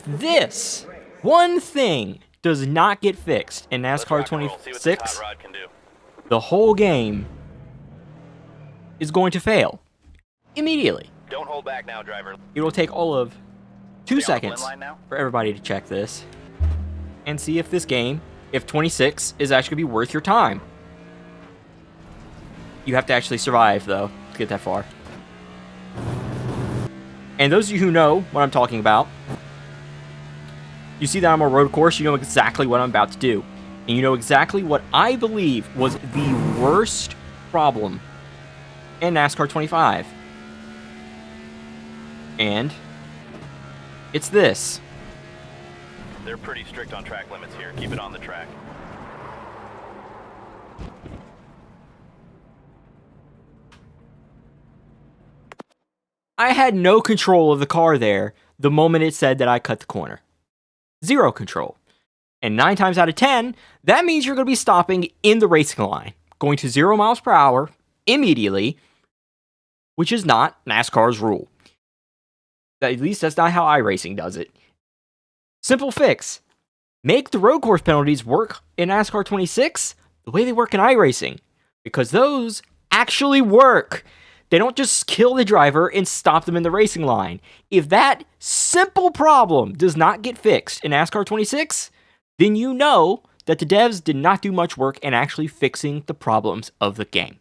this one thing does not get fixed in NASCAR 26, the whole game is going to fail immediately. Don't hold back now, driver. It will take all of 2 seconds for everybody to check this and see if this game, if 26 is actually going to be worth your time. You have to actually survive, though, to get that far. And those of you who know what I'm talking about, you see that I'm on a road course, you know exactly what I'm about to do. And you know exactly what I believe was the worst problem in NASCAR 25. And it's this. They're pretty strict on track limits here. Keep it on the track. I had no control of the car there the moment it said that I cut the corner. Zero control. And 9 times out of 10, that means you're going to be stopping in the racing line, going to 0 miles per hour immediately, which is not NASCAR's rule. At least that's not how iRacing does it. Simple fix. Make the road course penalties work in NASCAR 26 the way they work in iRacing, because those actually work. They don't just kill the driver and stop them in the racing line. If that simple problem does not get fixed in NASCAR 26, then you know that the devs did not do much work in actually fixing the problems of the game.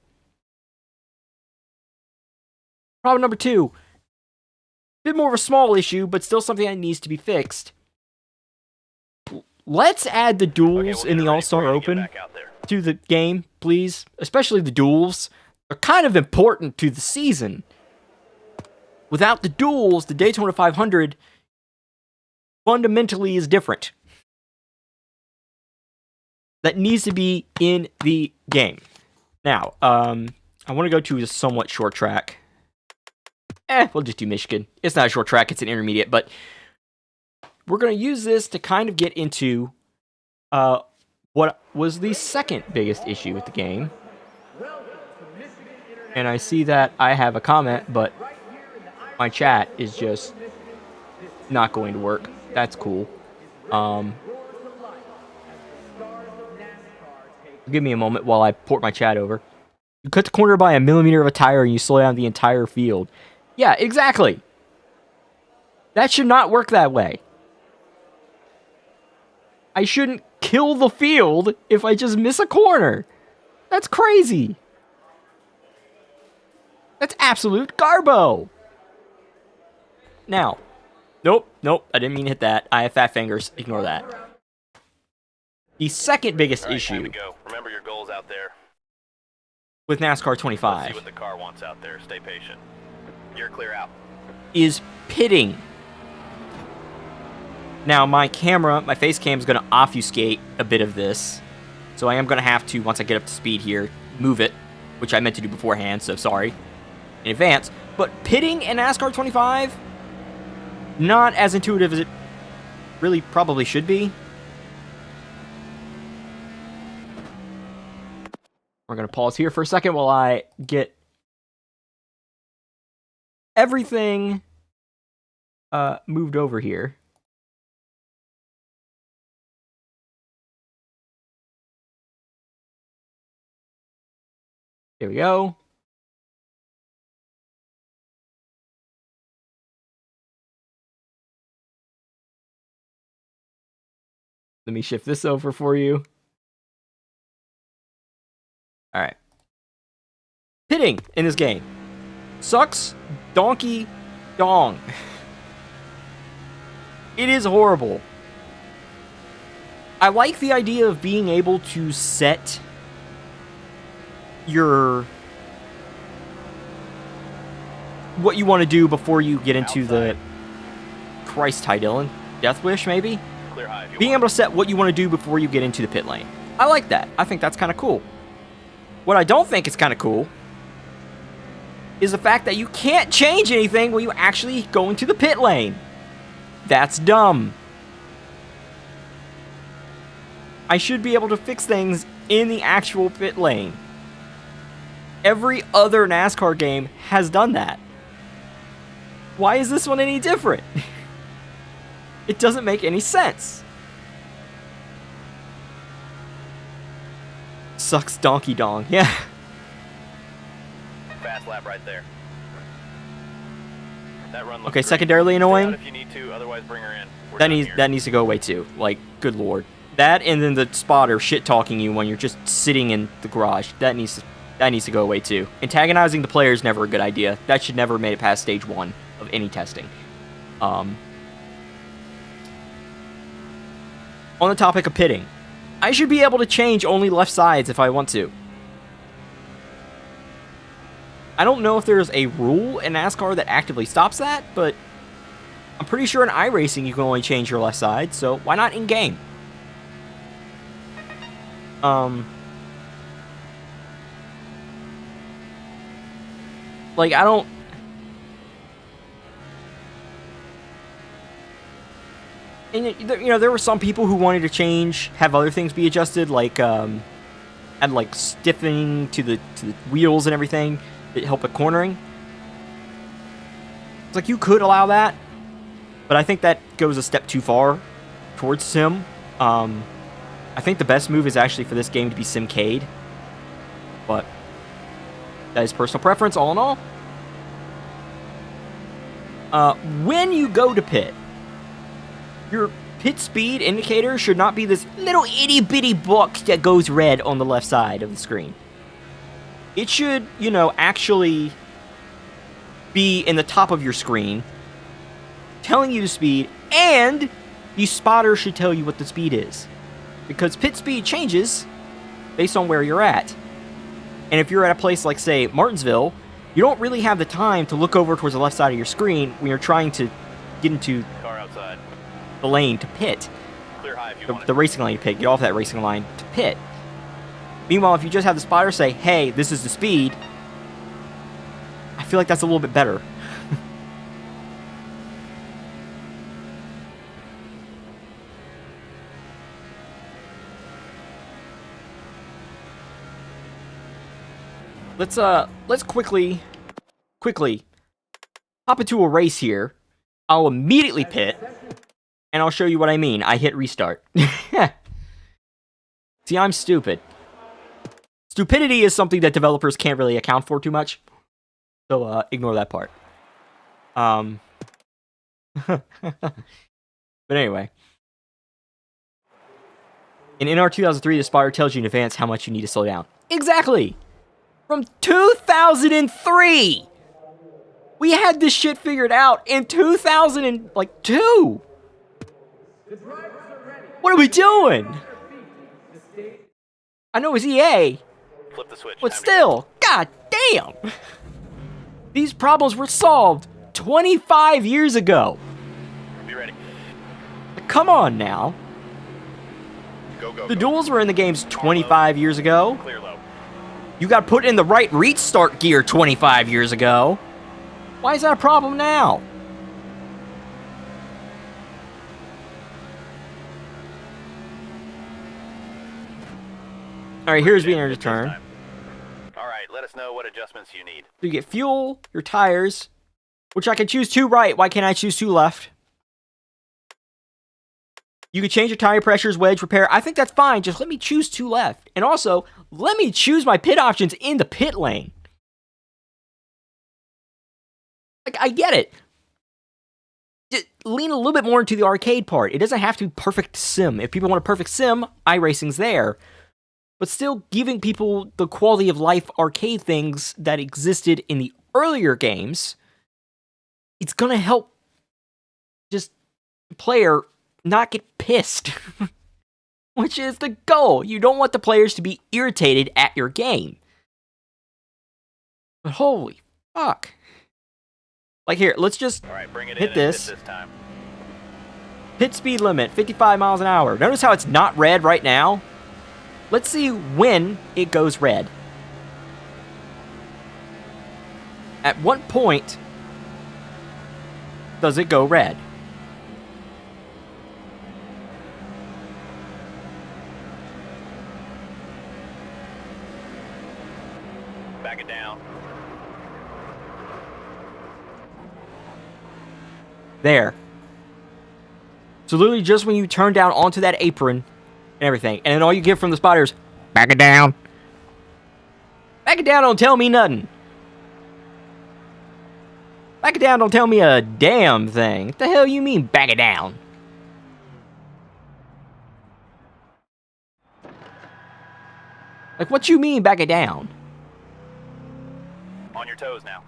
Problem number 2. A bit more of a small issue, but still something that needs to be fixed. Let's add the duels in the All-Star Open to the game, please. Especially the duels. They're kind of important to the season. Without the duels, the Daytona 500 fundamentally is different. That needs to be in the game. Now, I want to go to a somewhat short track. We'll just do Michigan. It's not a short track, it's an intermediate, but we're going to use this to kind of get into what was the second biggest issue with the game. And I see that I have a comment, but my chat is just not going to work. That's cool. Give me a moment while I port my chat over. You cut the corner by a millimeter of a tire and you slow down the entire field. Yeah, exactly. That should not work that way. I shouldn't kill the field if I just miss a corner. That's crazy. That's absolute garbo. Now, nope, I didn't mean to hit that. I have fat fingers. Ignore that. The second biggest issue. Time to go. Remember your goals out there. With NASCAR Let's 25 see what the car wants out there. Stay patient. You're clear out. is pitting. Now, my face cam is going to obfuscate a bit of this. So I am going to have to, once I get up to speed here, move it, which I meant to do beforehand, so sorry in advance. But pitting in NASCAR 25, not as intuitive as it really probably should be. We're going to pause here for a second while I get everything moved over here. There we go. Let me shift this over for you. All right. Pitting in this game sucks donkey dong. It is horrible. I like the idea of being able to set what you want to do before you get into the Christ, Ty Dillon, Death Wish maybe. Clear high if you Being want. able to set what you want to do before you get into the pit lane. I like that. I think that's kind of cool. What I don't think is kind of cool is the fact that you can't change anything when you actually go into the pit lane. That's dumb. I should be able to fix things in the actual pit lane. Every other NASCAR game has done that. Why is this one any different? It doesn't make any sense. Sucks donkey dong. Yeah. Fast lap right there. That run looks Okay, great. secondarily Stay annoying. out if you need to, otherwise bring her in. We're That done needs here. that needs to go away too. Like, good lord. That and then the spotter shit talking you when you're just sitting in the garage. That needs to go away too. Antagonizing the player is never a good idea. That should never have made it past stage 1 of any testing. On the topic of pitting, I should be able to change only left sides if I want to. I don't know if there's a rule in NASCAR that actively stops that, but I'm pretty sure in iRacing you can only change your left side, so why not in game? Like, I don't... And, you know, there were some people who wanted to have other things be adjusted, like, add, like, stiffening to the wheels and everything that help with cornering. It's like, you could allow that, but I think that goes a step too far towards sim. I think the best move is actually for this game to be Simcade, but that is personal preference, all in all. When you go to pit, your pit speed indicator should not be this little itty-bitty box that goes red on the left side of the screen. It should, you know, actually be in the top of your screen, telling you the speed, and the spotter should tell you what the speed is. Because pit speed changes based on where you're at. And if you're at a place like, say, Martinsville, you don't really have the time to look over towards the left side of your screen when you're trying to get into Car outside. the lane to pit. Clear high if you want The racing lane to pit. Get off that racing line to pit. Meanwhile, if you just have the spotter say, hey, this is the speed, I feel like that's a little bit better. Let's quickly hop into a race here. I'll immediately pit, and I'll show you what I mean. I hit restart. See, I'm stupid. Stupidity is something that developers can't really account for too much, so ignore that part. But anyway. In NR 2003, the spotter tells you in advance how much you need to slow down. Exactly! From 2003! We had this shit figured out in 2002! What are we doing? I know it's EA, Flip the switch. but Time to still, god damn! These problems were solved 25 years ago. go. Be ready. Come on now. Go, go, The go. duels were in the games 25 years ago. Clear low. You got put in the right restart gear 25 years ago. Why is that a problem now? Alright, here's being able to turn. Alright, let us know what adjustments you need. You get fuel, your tires, which I can choose 2 right. Why can't I choose 2 left? You can change your tire pressures, wedge, repair. I think that's fine. Just let me choose 2 left. And also, let me choose my pit options in the pit lane. Like, I get it. Just lean a little bit more into the arcade part. It doesn't have to be perfect sim. If people want a perfect sim, iRacing's there. But still giving people the quality of life arcade things that existed in the earlier games, it's gonna help just the player not get pissed. Which is the goal. You don't want the players to be irritated at your game. But holy fuck. Like here, let's just Alright, bring it hit in this. and hit this time. Pit speed limit, 55 miles an hour. Notice how it's not red right now? Let's see when it goes red. At what point does it go red? Back it down. There. So literally just when you turn down onto that apron and everything, and then all you get from the spotter is, back it down. Back it down, don't tell me nothing. Back it down, don't tell me a damn thing. What the hell you mean, back it down? Like, what you mean, back it down? On your toes now.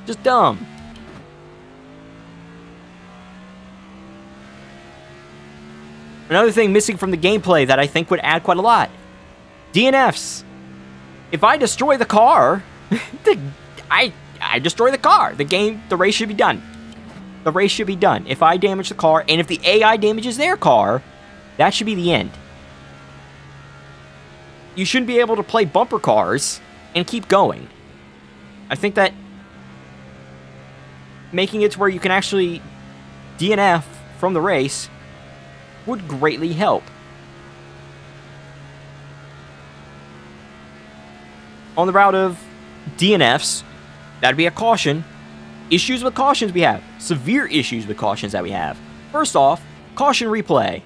Just dumb. Another thing missing from the gameplay that I think would add quite a lot. DNFs. If I destroy the car, I destroy the car. The race should be done. The race should be done. If I damage the car, and if the AI damages their car, that should be the end. You shouldn't be able to play bumper cars and keep going. I think that making it to where you can actually DNF from the race would greatly help. On the route of DNFs, that'd be a caution. Issues with cautions we have. Severe issues with cautions that we have. First off, caution replay.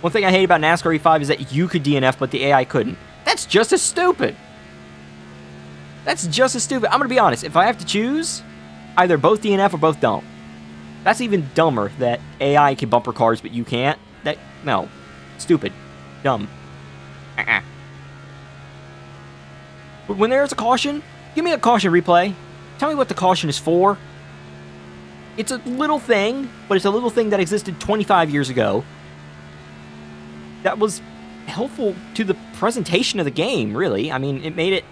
One thing I hate about NASCAR E5 is that you could DNF, but the AI couldn't. That's just as stupid. That's just as stupid. I'm going to be honest. If I have to choose, either both DNF or both don't. That's even dumber that AI can bumper cars, but you can't. No. Stupid. Dumb. But when there's a caution, give me a caution replay. Tell me what the caution is for. It's a little thing, but it's a little thing that existed 25 years ago. That was helpful to the presentation of the game, really. I mean, it made it...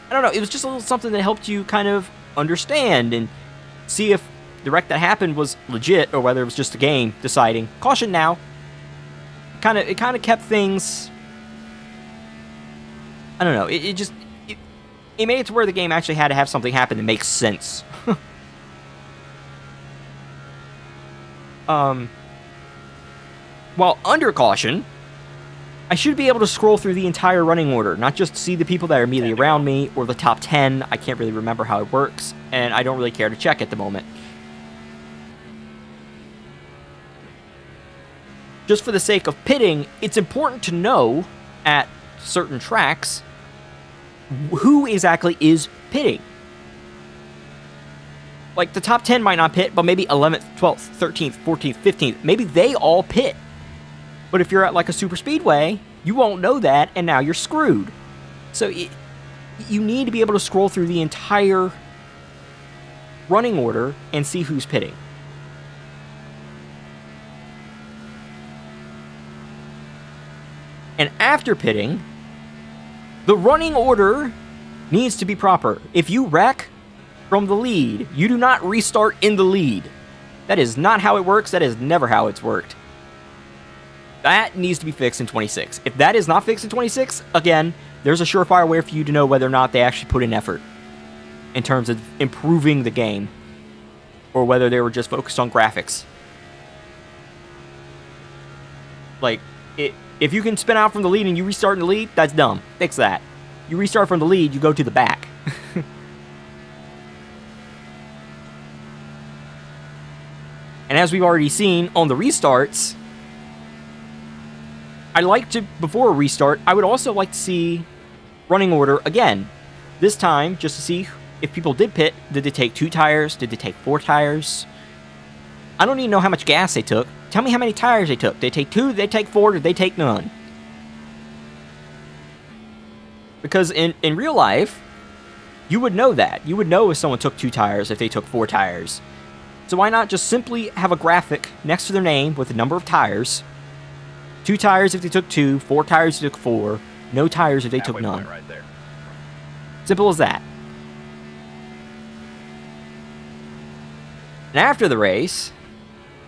I don't know, it was just a little something that helped you kind of understand and see if the wreck that happened was legit or whether it was just a game deciding, caution now. It kind of kept things... I don't know, it made it to where the game actually had to have something happen that makes sense. While under caution, I should be able to scroll through the entire running order, not just see the people that are immediately around me or the top 10. I can't really remember how it works, and I don't really care to check at the moment. Just for the sake of pitting, it's important to know at certain tracks who exactly is pitting. Like, the top 10 might not pit, but maybe 11th, 12th, 13th, 14th, 15th, maybe they all pit. But if you're at, like, a super speedway, you won't know that, and now you're screwed. So, you need to be able to scroll through the entire running order and see who's pitting. And after pitting, the running order needs to be proper. If you wreck from the lead, you do not restart in the lead. That is not how it works. That is never how it's worked. That needs to be fixed in 26. If that is not fixed in 26, again, there's a surefire way for you to know whether or not they actually put in effort in terms of improving the game, or whether they were just focused on graphics. Like, if you can spin out from the lead and you restart in the lead, that's dumb. Fix that. You restart from the lead, you go to the back. And as we've already seen on the restarts, I like to, before a restart, I would also like to see running order again. This time, just to see if people did pit. Did they take 2 tires? Did they take 4 tires? I don't even know how much gas they took. Tell me how many tires they took. Did they take 2? Did they take 4? Did they take none? Because in real life, you would know that. You would know if someone took 2 tires, if they took 4 tires. So why not just simply have a graphic next to their name with the number of tires? 2 tires if they took 2, 4 tires if they took 4, no tires if they took none. Right there. Simple as that. And after the race,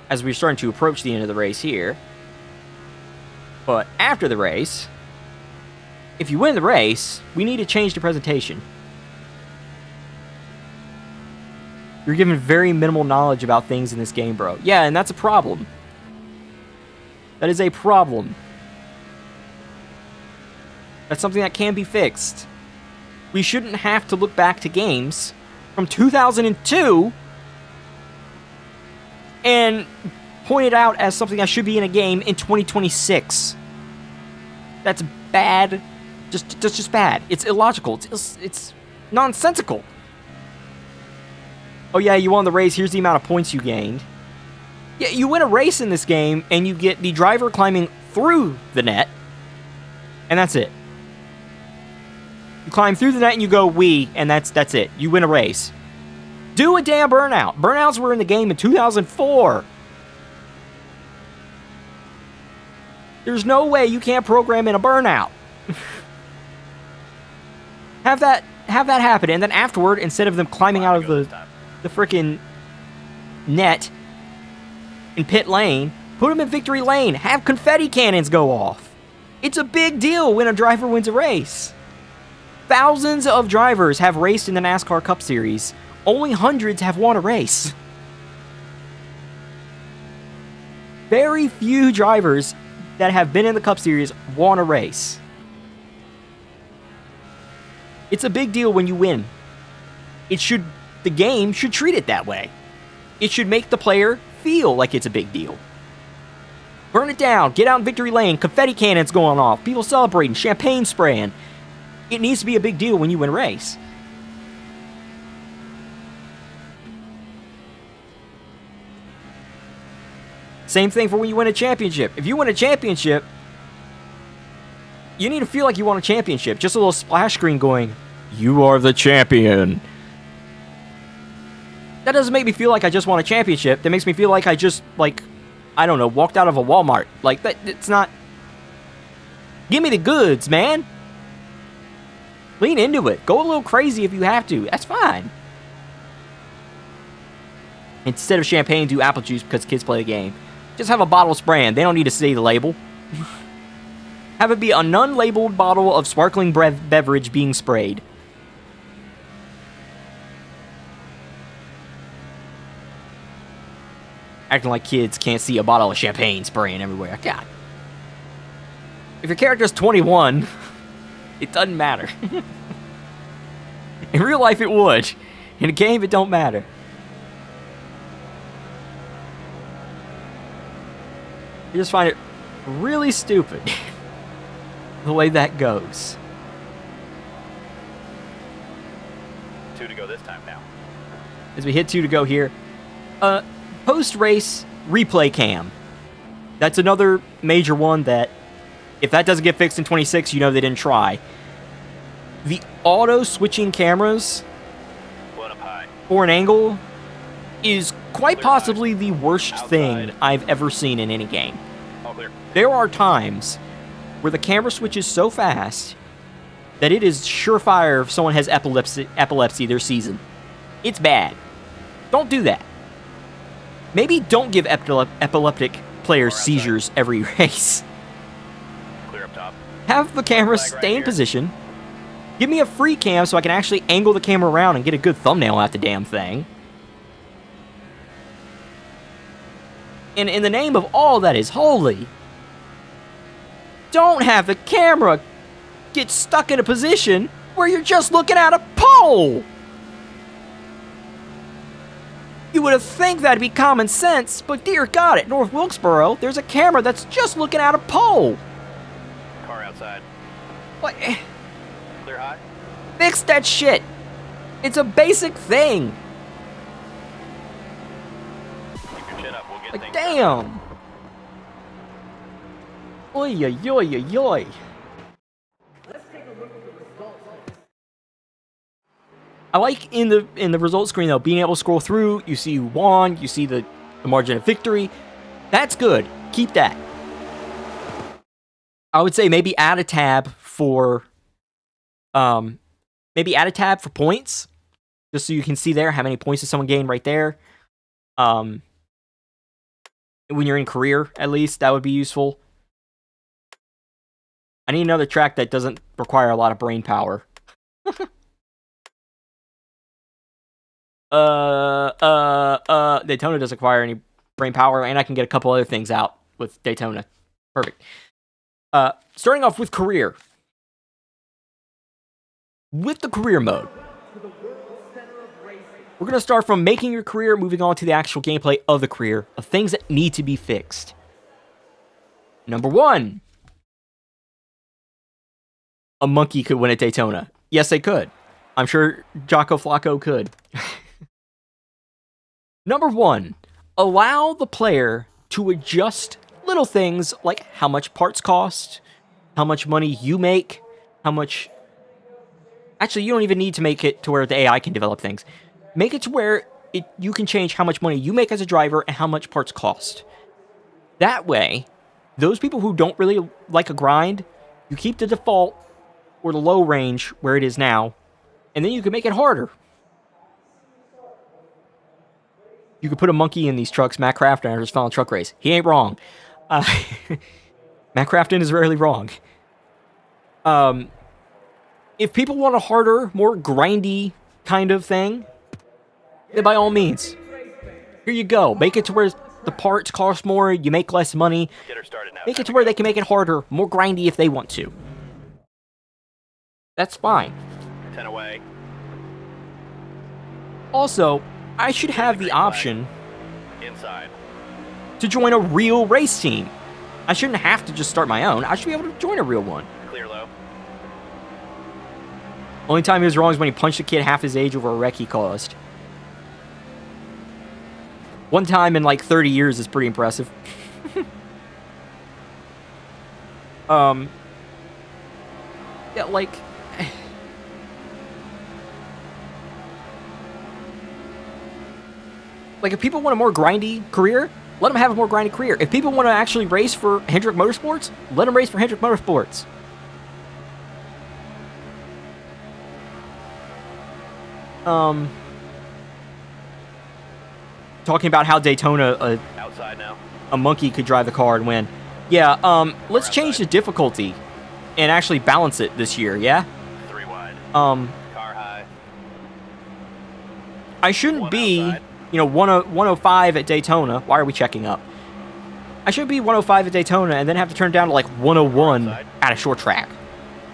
as we're starting to approach the end of the race here, but after the race, if you win the race, we need to change the presentation. You're given very minimal knowledge about things in this game, bro. Yeah, and that's a problem. That is a problem. That's something that can be fixed. We shouldn't have to look back to games from 2002 and point it out as something that should be in a game in 2026. That's bad. Just bad. It's illogical. It's nonsensical. Oh yeah, you won the race. Here's the amount of points you gained. Yeah, you win a race in this game, and you get the driver climbing through the net, and that's it. You climb through the net, and you go wee, and that's it. You win a race. Do a damn burnout. Burnouts were in the game in 2004. There's no way you can't program in a burnout. Have that happen, and then afterward, instead of them climbing out of the freaking net in pit lane, put them in victory lane. Have confetti cannons go off. It's a big deal when a driver wins a race. Thousands of drivers have raced in the NASCAR Cup Series. Only hundreds have won a race. Very few drivers that have been in the Cup Series won a race. It's a big deal when you win. The game should treat it that way. It should make the player feel like it's a big deal. Burn it down, get out in victory lane, confetti cannons going off, people celebrating, champagne spraying. It needs to be a big deal when you win a race. Same thing for when you win a championship. If you win a championship, you need to feel like you won a championship. Just a little splash screen going, "You are the champion." That doesn't make me feel like I just won a championship. That makes me feel like I just, I don't know, walked out of a Walmart. Like, that, it's not... Give me the goods, man. Lean into it. Go a little crazy if you have to. That's fine. Instead of champagne, do apple juice because kids play the game. Just have a bottle spraying. They don't need to see the label. Have it be a non-labeled bottle of sparkling beverage being sprayed. Acting like kids can't see a bottle of champagne spraying everywhere. God. If your character's 21, it doesn't matter. In real life, it would. In a game, it don't matter. I just find it really stupid the way that goes. 2 to go this time now. As we hit 2 to go here. Post-race replay cam. That's another major one that, if that doesn't get fixed in 26, you know they didn't try. The auto-switching cameras for an angle is quite possibly the worst thing I've ever seen in any game. There are times where the camera switches so fast that it is surefire if someone has epilepsy their season. It's bad. Don't do that. Maybe don't give epileptic players seizures every race. Clear up top. Have the camera stay in position. Give me a free cam so I can actually angle the camera around and get a good thumbnail at the damn thing. And in the name of all that is holy, don't have the camera get stuck in a position where you're just looking at a pole. You would have think that'd be common sense, but dear God, at North Wilkesboro, there's a camera that's just looking at a pole. Car outside. What? Clear high. Fix that shit. It's a basic thing. Keep your chin up. We'll get things Damn. done. Oy, oy, oy, oy, oy. I like in the results screen though, being able to scroll through, you see who won, you see the margin of victory. That's good. Keep that. I would say maybe add a tab for points, just so you can see there how many points did someone gain right there. When you're in career, at least, that would be useful. I need another track that doesn't require a lot of brain power. Daytona doesn't require any brain power, and I can get a couple other things out with Daytona. Perfect. Starting off with career. With the career mode, We're going to start from making your career, moving on to the actual gameplay of the career, of things that need to be fixed. Number 1. A monkey could win at Daytona. Yes, they could. I'm sure Jocko Flacco could. Number 1. Allow the player to adjust little things like how much parts cost, how much money you make, how much... Actually, you don't even need to make it to where the AI can develop things. Make it to where you can change how much money you make as a driver and how much parts cost. That way, those people who don't really like a grind, you keep the default or the low range where it is now, and then you can make it harder. You could put a monkey in these trucks. Matt Crafton just found a truck race. He ain't wrong. Matt Crafton is rarely wrong. If people want a harder, more grindy kind of thing, then by all means, here you go. Make it to where the parts cost more, you make less money. Get her started now. Make it to where they can make it harder, more grindy if they want to. That's fine. 10 away. Also, I should have the option Inside. to join a real race team. I shouldn't have to just start my own. I should be able to join a real one. Clear low. Only time he was wrong is when he punched a kid half his age over a wreck he caused. One time in like 30 years is pretty impressive. Yeah, like... Like, if people want a more grindy career, let them have a more grindy career. If people want to actually race for Hendrick Motorsports, let them race for Hendrick Motorsports. Talking about how Daytona, Outside now. a monkey could drive the car and win. Yeah, let's change the difficulty and actually balance it this year, yeah? 3 wide. Car high. I shouldn't 1 be, outside. 105 at Daytona. Why are we checking up? I should be 105 at Daytona and then have to turn down to like 101 Outside. at a short track.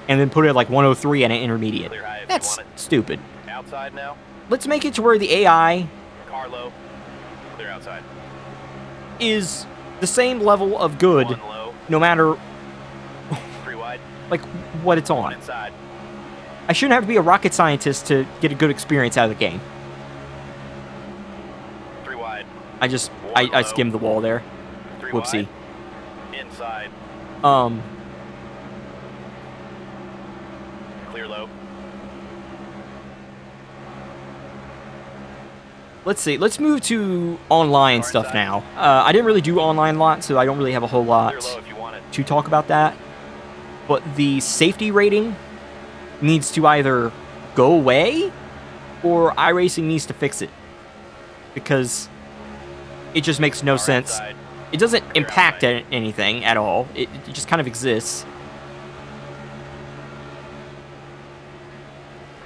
And then put it at like 103 at an intermediate. Clear high if you That's want it. stupid. Outside now. Let's make it to where the AI Car low. Clear outside. is the same level of good 1 low. no matter 3 wide. like what it's 1 on. inside. I shouldn't have to be a rocket scientist to get a good experience out of the game. 3 wide. I just One I low. skimmed the wall there. 3 Whoopsie. wide. Inside. Clear low. Let's see. Let's move to online Car stuff inside. now. I didn't really do online a lot, so I don't really have a whole lot Clear low if you want it. to talk about that. But the safety rating needs to either go away or iRacing needs to fix it. Because it just makes no Car sense. inside. It doesn't Clear impact outside. anything at all. It just kind of exists.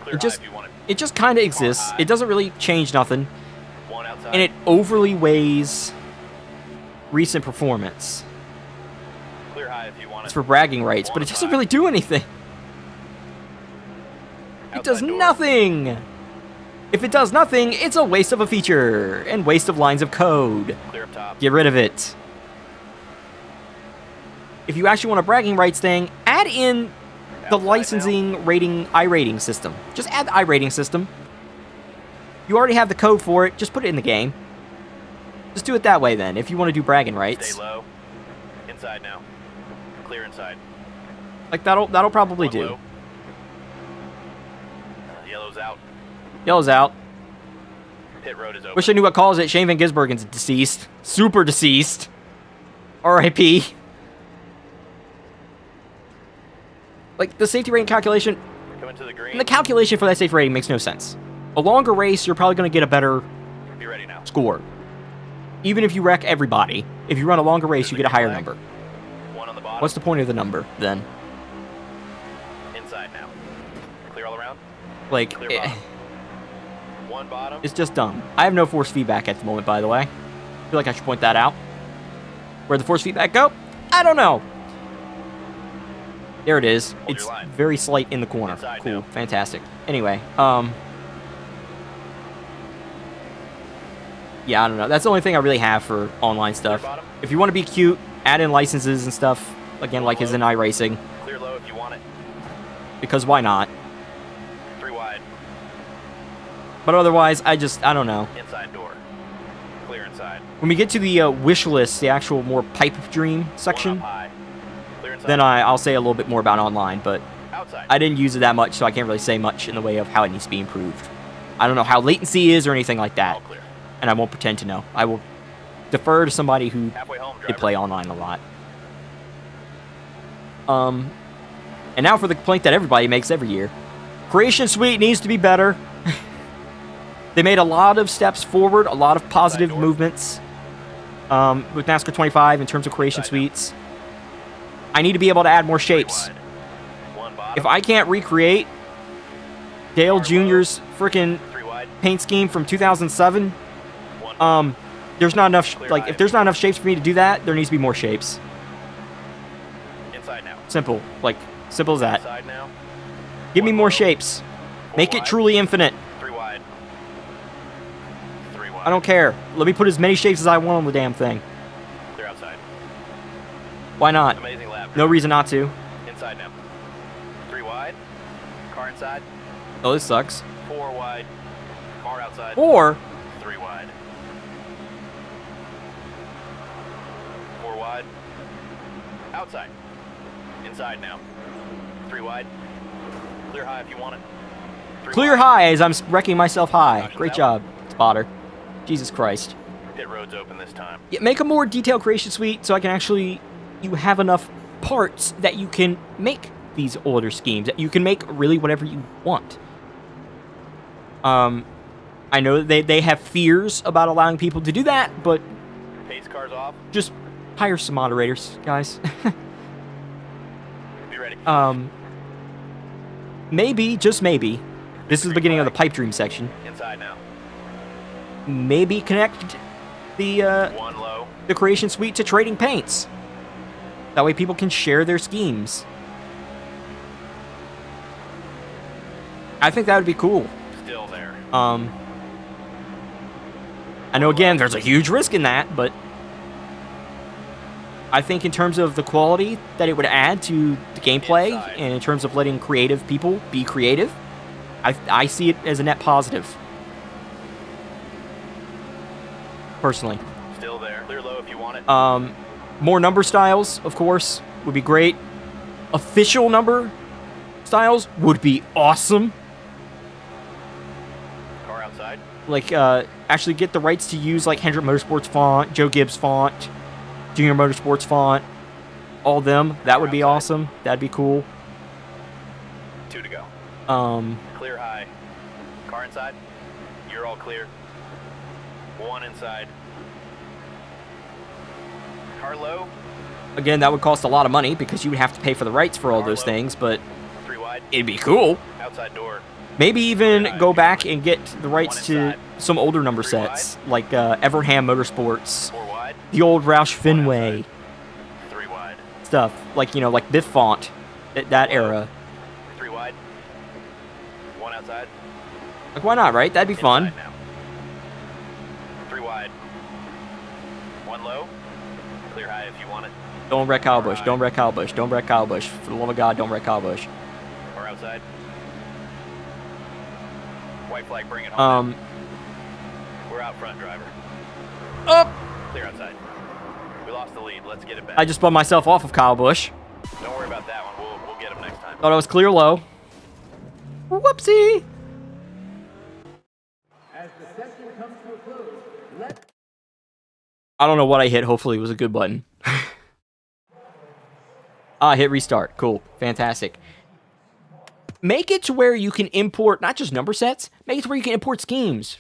Clear It high just if you want it. it just kind of exists. high. It doesn't really change nothing. 1 outside. And it overly weighs recent performance. Clear high if you want It's it. for bragging rights, but One it doesn't five. really do anything. It does Outside door. nothing. If it does nothing, it's a waste of a feature and waste of lines of code. Clear up top. Get rid of it. If you actually want a bragging rights thing, add in the Outside licensing rating iRating system. Just add the iRating system. You already have the code for it. Just put it in the game. Just do it that way then, if you want to do bragging rights. Stay low. Inside now. Clear inside. Like that'll probably 1 do. low. Yellow's out. Yellow's out. Pit road is open. Wish I knew what calls it. Shane Van Gisbergen's deceased. Super deceased. R.I.P. Like, the safety rating calculation, Coming to the green. and the calculation for that safety rating makes no sense. A longer race, you're probably going to get a better Be ready now. score. Even if you wreck everybody, if you run a longer race, you get a higher Flag. number. 1 on the bottom. What's the point of the number, then? Inside now. Clear all around. Like, Clear bottom. 1 bottom. it's just dumb. I have no force feedback at the moment, by the way. I feel like I should point that out. Where'd the force feedback go? I don't know. There it is. Hold It's your line. very slight in the corner. Inside Cool. now. Fantastic. Anyway, Yeah, I don't know. That's the only thing I really have for online stuff. bottom. If you want to be cute, add in licenses and stuff. Again, like is in iRacing. Clear low if you want it. Because why not? 3 wide. But otherwise, I don't know. Inside door. Clear inside. When we get to the wish list, the actual more pipe dream 1 up section, high. Clear inside. then I'll say a little bit more about online, but Outside. I didn't use it that much, so I can't really say much in the way of how it needs to be improved. I don't know how latency is or anything like that, All clear. and I won't pretend to know. I will defer to somebody who Halfway home, driver. did play online a lot. And now for the complaint that everybody makes every year. Creation Suite needs to be better. They made a lot of steps forward, a lot of positive door. movements with NASCAR 25 in terms of Creation Inside Suites. I need to be able to add more 3 shapes. wide. 1 bottom. If I can't recreate Dale Jr.'s freaking 3 wide. paint scheme from 2007, 1 there's not enough, Clear like, high. if there's not enough shapes for me to do that, there needs to be more shapes. Inside now. Simple. Like, simple as that. Inside now. Give me 1 more low. shapes. 4 Make it wide. truly infinite. 3 wide. 3 wide. I don't care. Let me put as many shapes as I want on the damn thing. Clear outside. Why not? Amazing lap. No reason not to. Inside now. 3 wide. Car inside. Oh, this sucks. 4 wide. Car outside. Or, 3 wide. 4 wide. Outside. Inside now. 3 wide. Clear high if you want it. 3 clear wide. high as I'm wrecking myself high. Caution's Great out. job, spotter. Jesus Christ. Pit road's open this time. Yeah, make a more detailed creation suite so I can actually, you have enough parts that you can make these older schemes, that you can make really whatever you want. I know they have fears about allowing people to do that, but Pace cars off. just hire some moderators, guys. Be ready. Maybe, just maybe, this is the beginning of the pipe dream section. Inside now. Maybe connect the 1 low. the creation suite to trading paints. That way people can share their schemes. I think that would be cool. Still there. I know again there's a huge risk in that, but I think in terms of the quality that it would add to the gameplay Inside. and in terms of letting creative people be creative, I see it as a net positive. Personally. Still there. Clear low if you want it. More number styles, of course, would be great. Official number styles would be awesome. Car outside. Like, actually get the rights to use, like, Hendrick Motorsports font, Joe Gibbs font, Junior Motorsports font, all them. That would be awesome. That'd be cool. 2 to go. Um, Clear high. Car inside. You're all clear. 1 inside. Car low. again, that would cost a lot of money because you would have to pay for the rights for all those things, but 3 wide. it'd be cool. Outside door. Maybe even go back and get the rights to some older number sets, like Everham Motorsports, 4 wide. the old Roush Fenway 3 wide. stuff, like, you know, like Biff Font, that era. 3 wide. 1 outside. Like, why not, right? That'd be fun. Inside now. 3 wide. 1 low. Clear high if you want it. Don't wreck Kyle Busch. Don't wreck Kyle Busch. Don't wreck Kyle Busch. For the love of God, don't wreck Kyle Busch. Or outside. White flag, bring it home. We're out front, driver. Oh! Clear outside. We lost the lead. Let's get it back. I just spun myself off of Kyle Busch. Don't worry about that one. We'll get him next time. Thought I was clear low. Whoopsie! I don't know what I hit. Hopefully it was a good button. Hit restart. Cool. Fantastic. Make it to where you can import not just number sets, make it to where you can import schemes.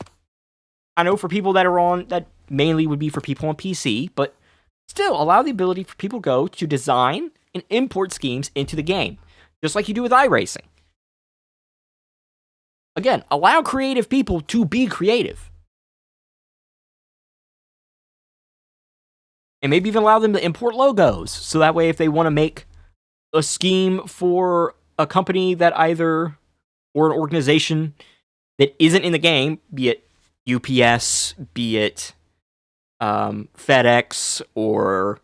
I know for people that are on, that mainly would be for people on PC, but still allow the ability for people to go to design and import schemes into the game, just like you do with iRacing. Again, allow creative people to be creative. And maybe even allow them to import logos, so that way if they want to make a scheme for a company that either, or an organization that isn't in the game, be it UPS, be it FedEx, or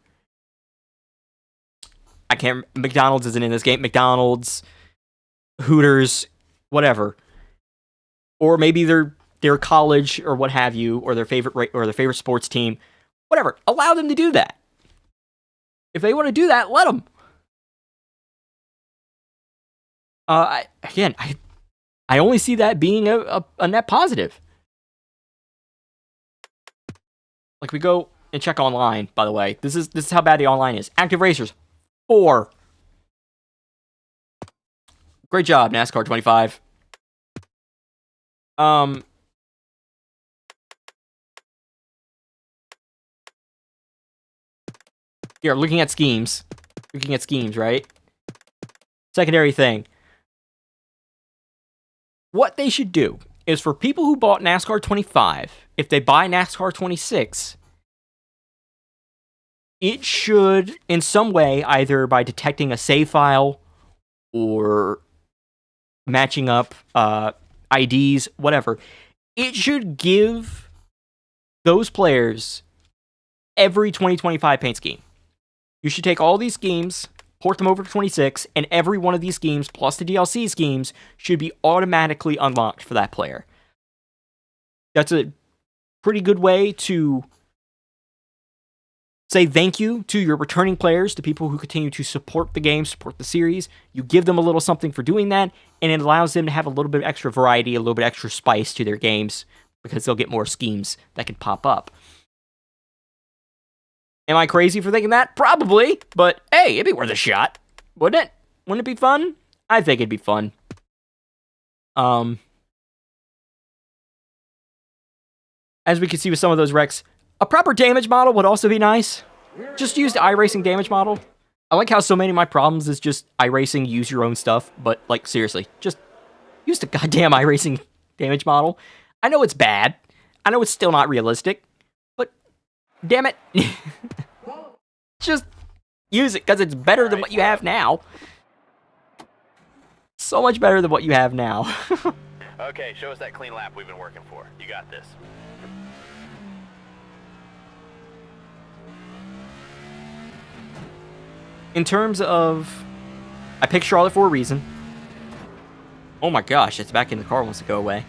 McDonald's isn't in this game. McDonald's, Hooters, whatever, or maybe their college or what have you, or their favorite sports team, whatever. Allow them to do that. If they want to do that, let them. I only see that being a net positive. Like, we go and check online, by the way. This is how bad the online is. Active racers, 4. Great job, NASCAR 25. Here, looking at schemes, right? Secondary thing. What they should do is, for people who bought NASCAR 25, if they buy NASCAR 26, it should, in some way, either by detecting a save file or matching up IDs, whatever, it should give those players every 2025 paint scheme. You should take all these schemes, port them over to 26, and every one of these schemes, plus the DLC schemes, should be automatically unlocked for that player. That's a pretty good way to say thank you to your returning players, to people who continue to support the game, support the series. You give them a little something for doing that, and it allows them to have a little bit of extra variety, a little bit extra spice to their games, because they'll get more schemes that can pop up. Am I crazy for thinking that? Probably, but hey, it'd be worth a shot, wouldn't it? Wouldn't it be fun? I think it'd be fun. As we can see with some of those wrecks, a proper damage model would also be nice. Just use the iRacing damage model. I like how so many of my problems is just iRacing, use your own stuff, but, like, seriously, just use the goddamn iRacing damage model. I know it's bad. I know it's still not realistic, but damn it. Just use it, because it's better than what you have now. So much better than what you have now. Okay, show us that clean lap we've been working for. You got this. In terms of, I picked Charlotte for a reason. Oh my gosh, it's back in the car, wants to go away.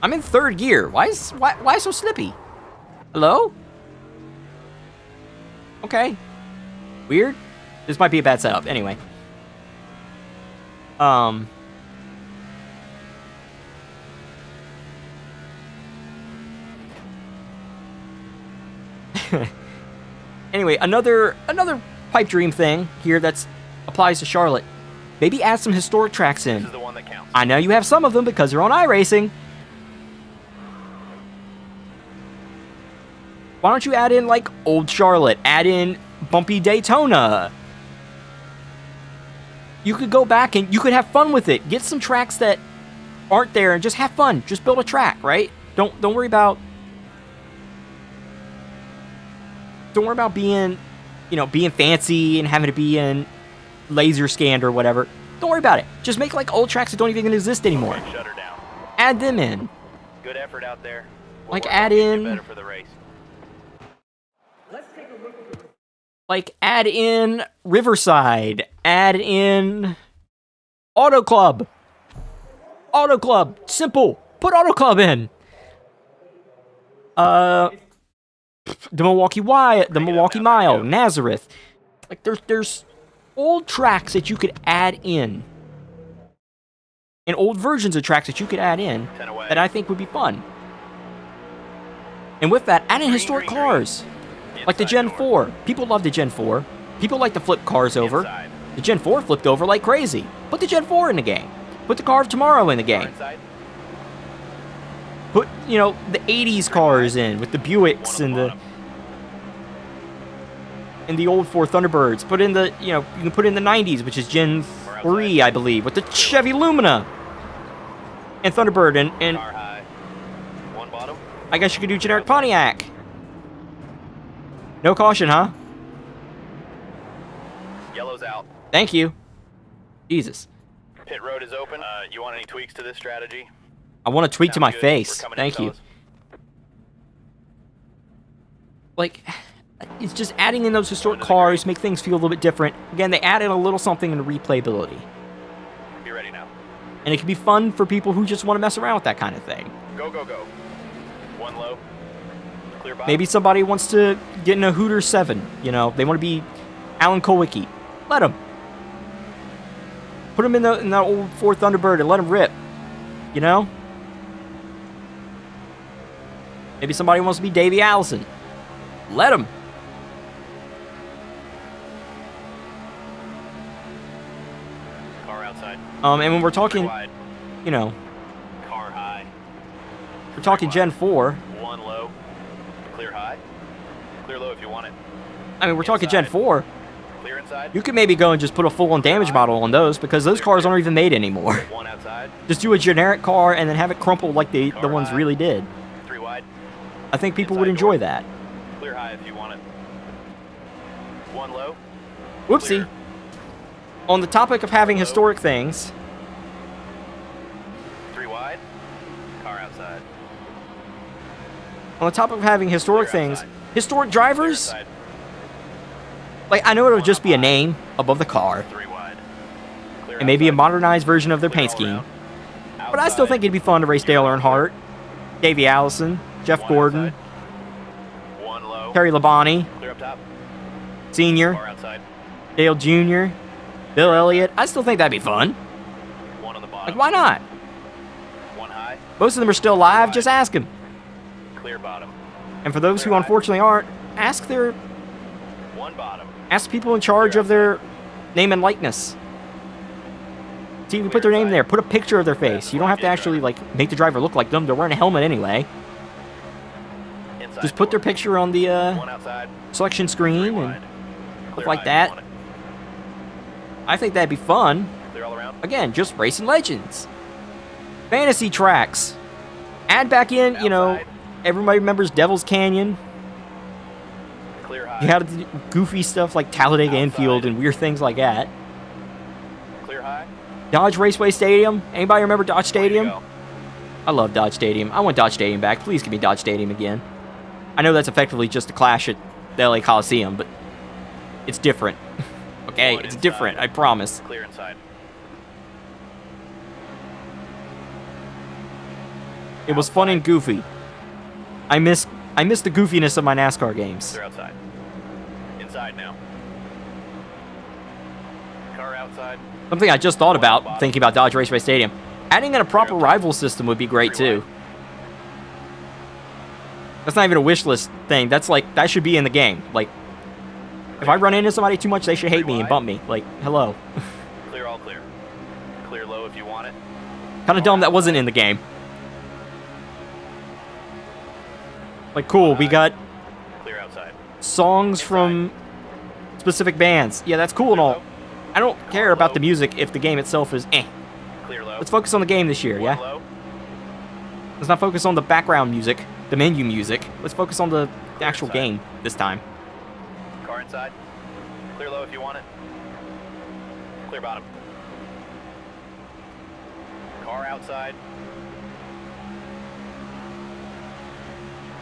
I'm in 3rd gear. Why so slippy? Hello? Okay. Weird. This might be a bad setup. Anyway. Anyway, another pipe dream thing here that's applies to Charlotte. Maybe add some historic tracks in. This is the one that counts. I know you have some of them because they're on iRacing. Why don't you add in, like, Old Charlotte? Add in Bumpy Daytona. You could go back and you could have fun with it. Get some tracks that aren't there and just have fun. Just build a track, right? Don't worry about being, being fancy and having to be in laser scanned or whatever. Don't worry about it. Just make, like, old tracks that don't even exist anymore. Okay, shut her down. Add them in. Good effort out there. Like, add in, better for the race. like, add in Riverside. Add in Auto Club. Auto Club. Simple. Put Auto Club in. The Milwaukee Mile, Nazareth. Like, there's old tracks that you could add in, and old versions of tracks that you could add in that I think would be fun. And with that, add in historic cars, like the Gen 4. People love the Gen 4. People like to flip cars over. The Gen 4 flipped over like crazy. Put the Gen 4 in the game. Put the Car of Tomorrow in the game. Put, the 80s cars in, with the Buicks and the old Ford Thunderbirds. Put in the, you can put in the 90s, which is Gen 3, I believe, with the Chevy Lumina and Thunderbird, and I guess you could do generic Pontiac. No caution, huh? Yellow's out. Thank you. Jesus. Pit road is open. You want any tweaks to this strategy? I want a tweak to my Sounds good. face. We're coming in, Thank you. fellas. Like, it's just adding in those historic cars, make things feel a little bit different. Again, they added a little something in replayability. Be ready now. And it can be fun for people who just want to mess around with that kind of thing. Go, go, go. One low. Clear bottom. Maybe somebody wants to get in a Hooters 7, you know, they want to be Alan Kowicki. Let them. Put them in that old Ford Thunderbird and let them rip, you know? Maybe somebody wants to be Davey Allison. Let them. Car outside. And when we're Clear talking, wide. you know, Car high. we're talking Gen 4. One low. Clear high. Clear low if you want it. I mean, we're talking Gen Inside. 4. Clear inside. You could maybe go and just put a full-on damage model on those because those cars aren't even made anymore. One outside. Just do a generic car and then have it crumple like the ones really did. Three wide. I think people would Inside enjoy door. that. Clear high if you want it. One low. Whoopsie. Clear. On the topic of having historic things, Three wide. Car outside. on the topic of having historic Clear things, outside. historic Clear drivers, inside. like, I know it'll just be a name above the car Three wide. Clear and maybe a outside. modernized version of their Clear paint all scheme. around. But I still Outside. think it'd be fun to race Dale Earnhardt, Davey Allison, Jeff One Gordon, outside. One low. Terry Labonte, Clear up top. Sr., Car outside. Dale Jr., Bill Elliott. I still think that'd be fun. One on the Like, bottom. why not? One high. Most of them are still alive. Just ask them. Clear bottom. And for those who unfortunately aren't, ask One bottom. people in charge of their name and likeness. See, we put their name there. Put a picture of their face. You don't have to actually like make the driver look like them. They're wearing a helmet anyway. Inside Just put their door. picture on the One outside. selection Three screen wide. and Clear like high if that. you want it. I think that'd be fun. Clear all around. Again, just racing legends. Fantasy tracks. Add back in, you know, Outside. everybody remembers Devil's Canyon. Clear high. You had goofy stuff like Talladega Outside. Infield and weird things like that. Clear high. Dodge Raceway Stadium. Anybody remember Dodge Way to Stadium? go. I love Dodge Stadium. I want Dodge Stadium back. Please give me Dodge Stadium again. I know that's effectively just a clash at the LA Coliseum, but it's different. Okay, One it's inside. different. I promise. Clear inside. It was fun and goofy. I miss the goofiness of my NASCAR games. Clear outside. Inside now. Car outside. Something I just thought about thinking about Dodge Raceway Stadium. Adding in a proper rival system would be great too. That's not even a wish list thing. That's like, that should be in the game. Like, if I run into somebody too much, they should hate me and bump me. Like, hello. Clear all clear. Clear low if you want it. Kind of dumb that wasn't in the game. Like, cool, we got Clear outside. songs from specific bands. Yeah, that's cool and all. I don't care about the music if the game itself is eh. Clear low. Let's focus on the game this year, One yeah? low. Let's not focus on the background music, the menu music. Let's focus on the actual Inside. game this time. Car inside. Clear low if you want it. Clear bottom. Car outside.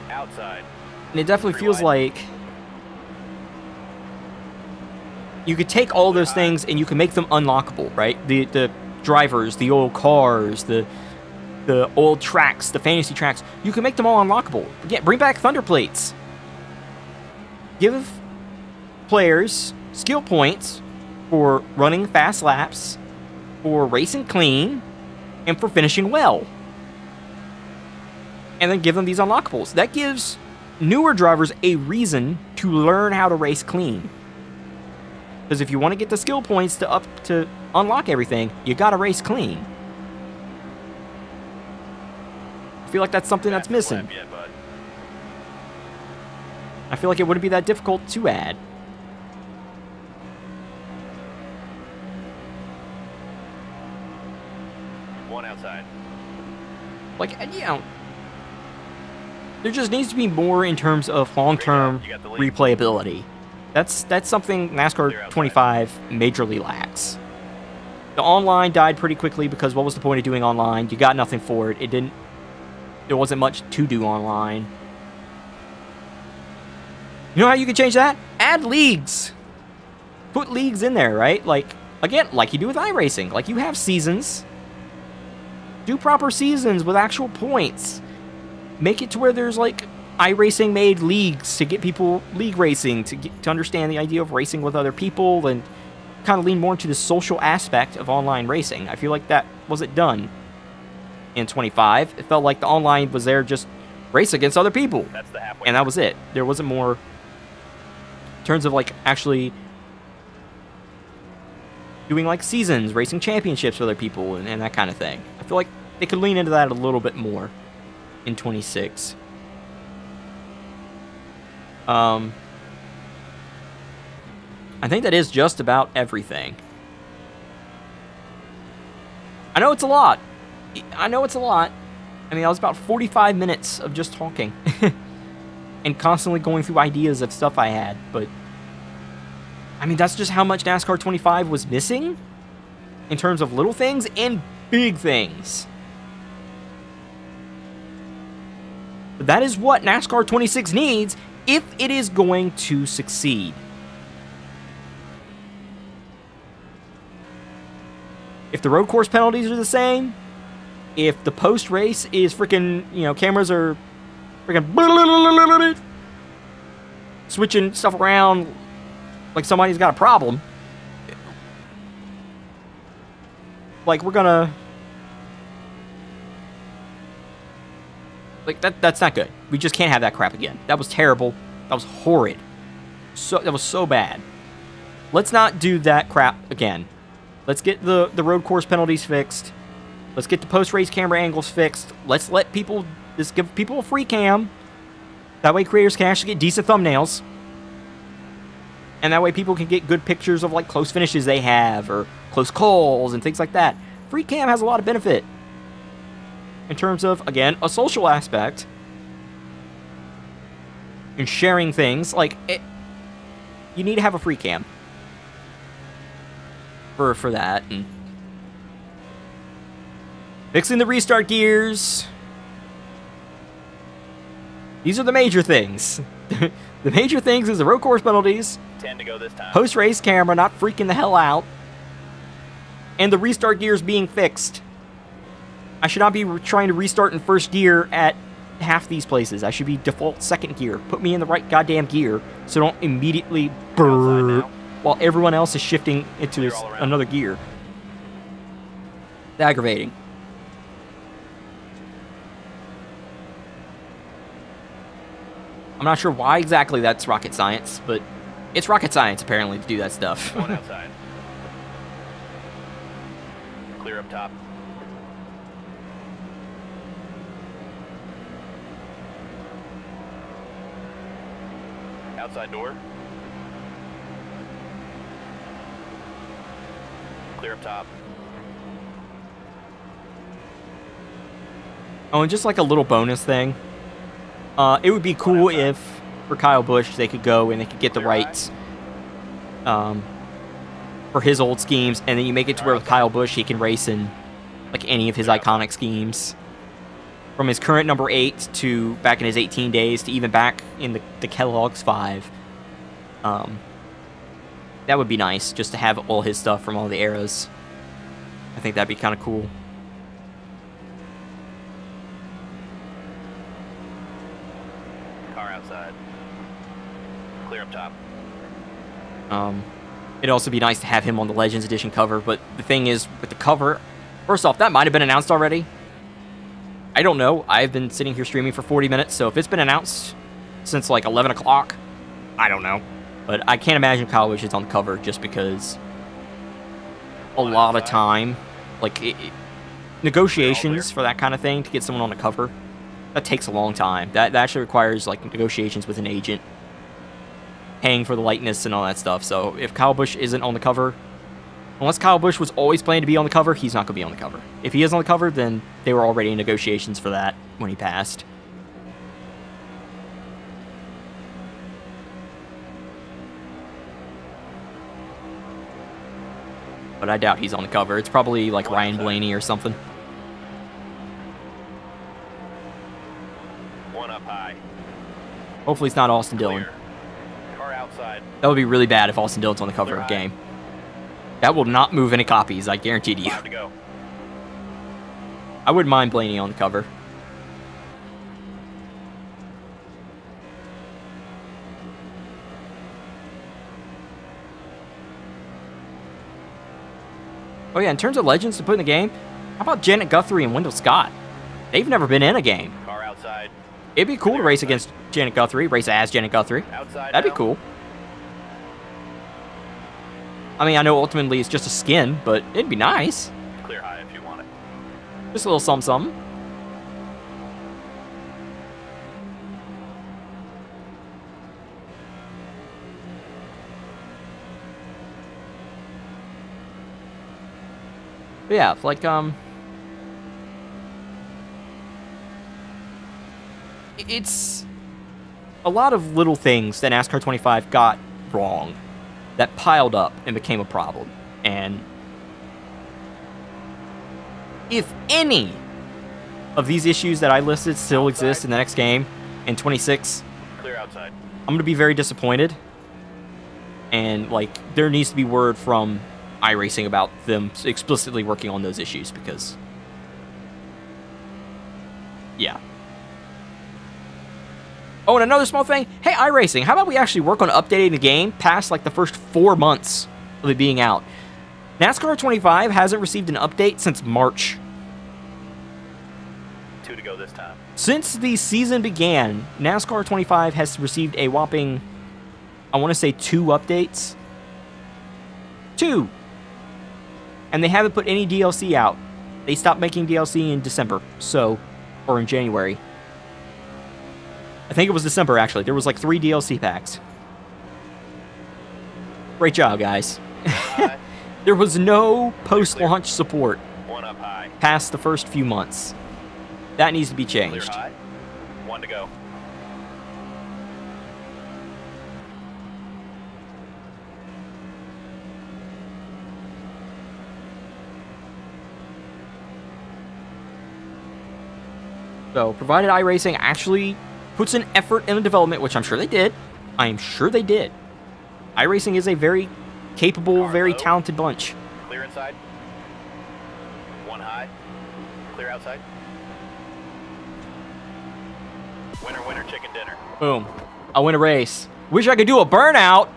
Outside. And it definitely Three feels wide. like you could take all those things and you can make them unlockable, right? The drivers, the old cars, the old tracks, the fantasy tracks. You can make them all unlockable. Yeah, bring back Thunder Plates. Give players skill points for running fast laps, for racing clean, and for finishing well. And then give them these unlockables. That gives newer drivers a reason to learn how to race clean. Because if you want to get the skill points to unlock everything, you gotta race clean. I feel like that's something that's missing. Yet, bud. I feel like it wouldn't be that difficult to add. One outside. Like, you know, there just needs to be more in terms of long-term You got the lead. replayability. That's something NASCAR 25 majorly lacks. The online died pretty quickly because what was the point of doing online? You got nothing for it. There wasn't much to do online. You know how you can change that? Add leagues. Put leagues in there, right? Like, again, like you do with iRacing. Like, you have seasons. Do proper seasons with actual points. Make it to where there's, like, iRacing made leagues to get people league racing, to understand the idea of racing with other people and kind of lean more into the social aspect of online racing. I feel like that wasn't done in 25. It felt like the online was there just race against other people. That's the halfway. And that was it. There wasn't more in terms of like actually doing like seasons, racing championships with other people and that kind of thing. I feel like they could lean into that a little bit more in 26. I think that is just about everything. I know it's a lot. I know it's a lot. I mean, that was about 45 minutes of just talking. And constantly going through ideas of stuff I had. But, I mean, that's just how much NASCAR 25 was missing. In terms of little things and big things. But that is what NASCAR 26 needs if it is going to succeed. If the road course penalties are the same, if the post-race is freaking, you know, cameras are freaking switching stuff around like somebody's got a problem, like we're gonna, like that's not good. We just can't have that crap again. That was terrible. That was horrid. That was so bad. Let's not do that crap again. Let's get the road course penalties fixed. Let's get the post-race camera angles fixed. Let's give people a free cam. That way creators can actually get decent thumbnails. And that way people can get good pictures of like close finishes they have or close calls and things like that. Free cam has a lot of benefit. In terms of, again, a social aspect. And sharing things. Like, you need to have a free cam. For that, and fixing the restart gears. These are the major things. The major things is the road course penalties, 10 to go this time. Post-race camera not freaking the hell out, and the restart gears being fixed. I should not be trying to restart in first gear at half these places. I should be default second gear. Put me in the right goddamn gear so don't immediately burn while everyone else is shifting into another gear. It's aggravating. I'm not sure why exactly that's rocket science, but it's rocket science apparently to do that stuff. Going outside. Clear up top. Outside door. Clear up top. Oh, and just like a little bonus thing. It would be cool if, for Kyle Busch, they could go and they could get the rights for his old schemes, and then you make it to where with Kyle Busch, he can race in like any of his iconic schemes. From his current number 8 to back in his 18 days to even back in the Kellogg's 5. That would be nice, just to have all his stuff from all the eras. I think that'd be kind of cool. Car outside. Clear up top. It'd also be nice to have him on the Legends Edition cover, but the thing is, with the cover, first off, that might have been announced already. I don't know. I've been sitting here streaming for 40 minutes, so if it's been announced since like 11 o'clock, I don't know. But I can't imagine Kyle Busch is on the cover just because a lot of time, like negotiations for that kind of thing to get someone on the cover, that takes a long time. That actually requires like negotiations with an agent, paying for the likeness and all that stuff. So if Kyle Busch isn't on the cover, unless Kyle Busch was always planning to be on the cover, he's not going to be on the cover. If he is on the cover, then they were already in negotiations for that when he passed. but I doubt he's on the cover. It's probably like One Ryan outside. Blaney or something. One up high. Hopefully it's not Austin Dillon. Clear. Car outside. That would be really bad if Austin Dillon's on the cover Clear of the high. game. That will not move any copies, I guarantee to you. 5 to go. I wouldn't mind Blaney on the cover. Oh yeah, in terms of legends to put in the game, how about Janet Guthrie and Wendell Scott? They've never been in a game. Car outside. It'd be cool to Clear race outside. against Janet Guthrie, race as Janet Guthrie. Outside. That'd be now. cool. I mean, I know ultimately it's just a skin, but it'd be nice. Clear high if you want it. Just a little something, something. But yeah, like, it's a lot of little things that NASCAR 25 got wrong that piled up and became a problem. And if any of these issues that I listed still exist in the next game, in 26, Clear outside. I'm going to be very disappointed. And, like, there needs to be word from iRacing about them explicitly working on those issues because, yeah. Oh, and another small thing. Hey, iRacing, how about we actually work on updating the game past, like, the first 4 months of it being out? NASCAR 25 hasn't received an update since March. 2 to go this time. Since the season began, NASCAR 25 has received a whopping, I want to say 2 updates. 2! And they haven't put any DLC out. They stopped making DLC in December, or in January. I think it was December, actually. There was like 3 DLC packs. Great job, guys. High. There was no post-launch support One up high. past the first few months. That needs to be Clear changed. high. 1 to go. So, provided iRacing actually puts an effort in the development, which I'm sure they did. I am sure they did. iRacing is a very capable, Car very low. talented bunch. Clear inside. 1 high. Clear outside. Winner, winner, chicken dinner. Boom. I win a race. Wish I could do a burnout.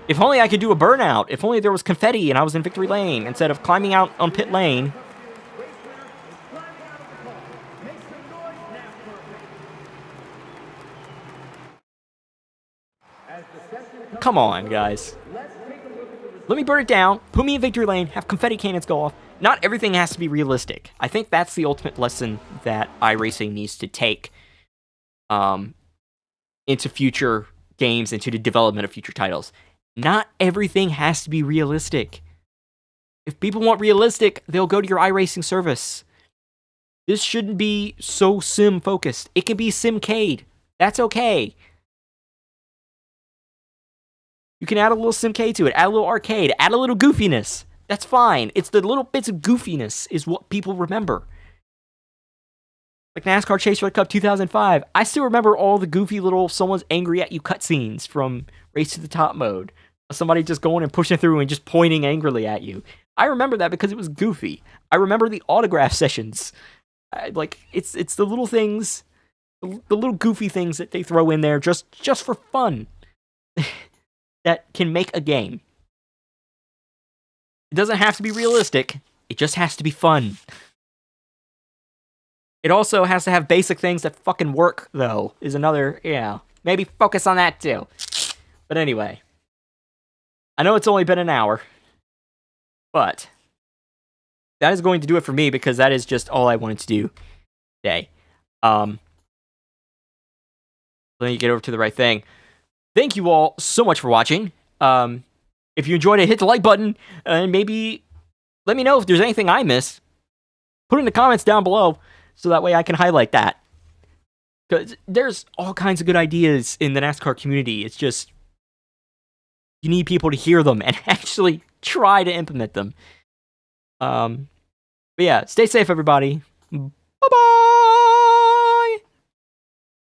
If only I could do a burnout. If only there was confetti and I was in victory lane instead of climbing out on pit lane. Come on, guys. Let me burn it down, put me in victory lane, have confetti cannons go off. Not everything has to be realistic. I think that's the ultimate lesson that iRacing needs to take into future games, into the development of future titles. Not everything has to be realistic. If people want realistic, they'll go to your iRacing service. This shouldn't be so sim-focused. It can be simcade. That's okay. You can add a little simcade to it, add a little arcade, add a little goofiness. That's fine. It's the little bits of goofiness is what people remember. Like NASCAR Chase for the Cup 2005. I still remember all the goofy little someone's angry at you cutscenes from Race to the Top mode. Somebody just going and pushing through and just pointing angrily at you. I remember that because it was goofy. I remember the autograph sessions. It's the little things, the little goofy things that they throw in there just for fun. That can make a game. It doesn't have to be realistic. It just has to be fun. It also has to have basic things that fucking work, though, is another, maybe focus on that too. But anyway. I know it's only been an hour. But that is going to do it for me because that is just all I wanted to do today. Let me get over to the right thing. Thank you all so much for watching. If you enjoyed it, hit the like button, and maybe let me know if there's anything I missed. Put it in the comments down below, so that way I can highlight that. Because there's all kinds of good ideas in the NASCAR community. It's just, you need people to hear them and actually try to implement them. But yeah, stay safe, everybody. Bye bye.